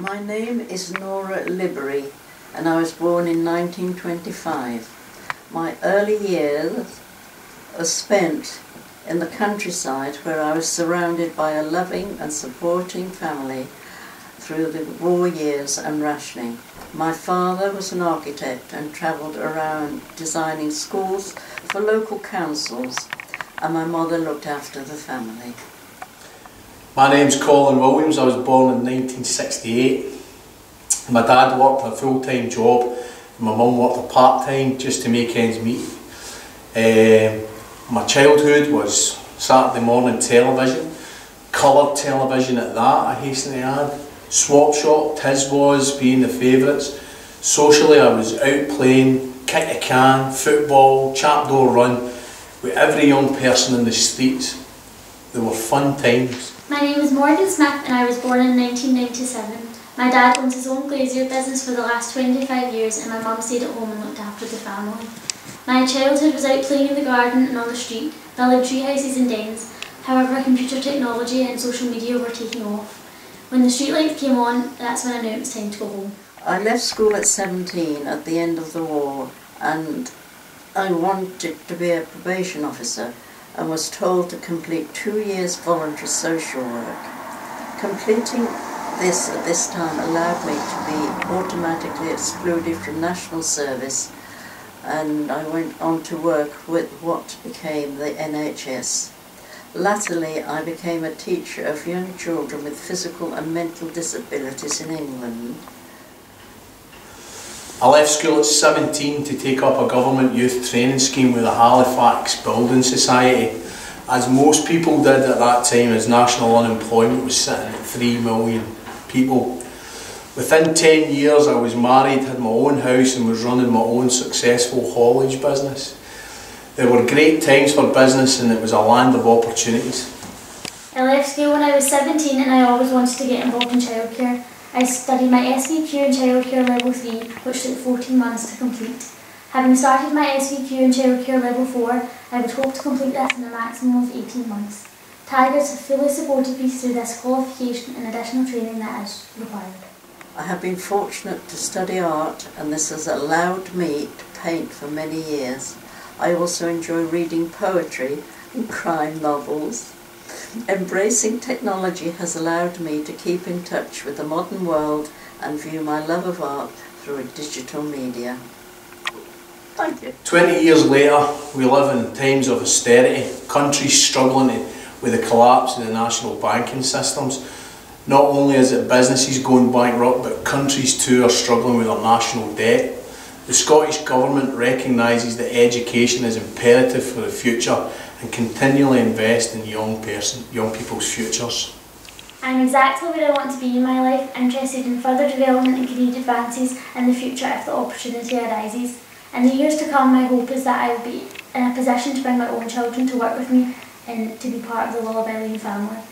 My name is Nora Liberi and I was born in 1925. My early years are spent in the countryside where I was surrounded by a loving and supporting family through the war years and rationing. My father was an architect and travelled around designing schools for local councils, and my mother looked after the family. My name's Colin. I was born in 1968. My dad worked a full-time job and my mum worked a part-time just to make ends meet. My childhood was Saturday morning television, coloured television at that, I hasten to add. Swap shop, Tiswas being the favourites. Socially I was out playing, kick a can, football, chapdoor run with every young person in the streets. They were fun times. My name is Morgan Smith and I was born in 1997. My dad owns his own glazier business for the last 25 years and my mum stayed at home and looked after the family. My childhood was out playing in the garden and on the street, building tree houses and dens. However, computer technology and social media were taking off. When the streetlights came on, that's when I knew it was time to go home. I left school at 17 at the end of the war and I wanted to be a probation officer and was told to complete 2 years voluntary social work. Completing this at this time allowed me to be automatically excluded from national service, and I went on to work with what became the NHS. Latterly, I became a teacher of young children with physical and mental disabilities in England. I left school at 17 to take up a government youth training scheme with the Halifax Building Society, as most people did at that time, as national unemployment was sitting at 3 million people. Within 10 years I was married, had my own house and was running my own successful haulage business. There were great times for business and it was a land of opportunities. I left school when I was 17 and I always wanted to get involved in childcare. I studied my SVQ in Childcare Level 3, which took 14 months to complete. Having started my SVQ in Childcare Level 4, I would hope to complete this in a maximum of 18 months. Tigers have fully supported me through this qualification and additional training that is required. I have been fortunate to study art and this has allowed me to paint for many years. I also enjoy reading poetry and crime novels. Embracing technology has allowed me to keep in touch with the modern world and view my love of art through digital media. Thank you. 20 years later, we live in times of austerity, countries struggling with the collapse of the national banking systems. Not only is it businesses going bankrupt, but countries too are struggling with their national debt. The Scottish Government recognises that education is imperative for the future and continually invest in young people's futures. I'm exactly where I want to be in my life, interested in further development and career advances in the future if the opportunity arises. In the years to come, my hope is that I will be in a position to bring my own children to work with me and to be part of the Lullaby family.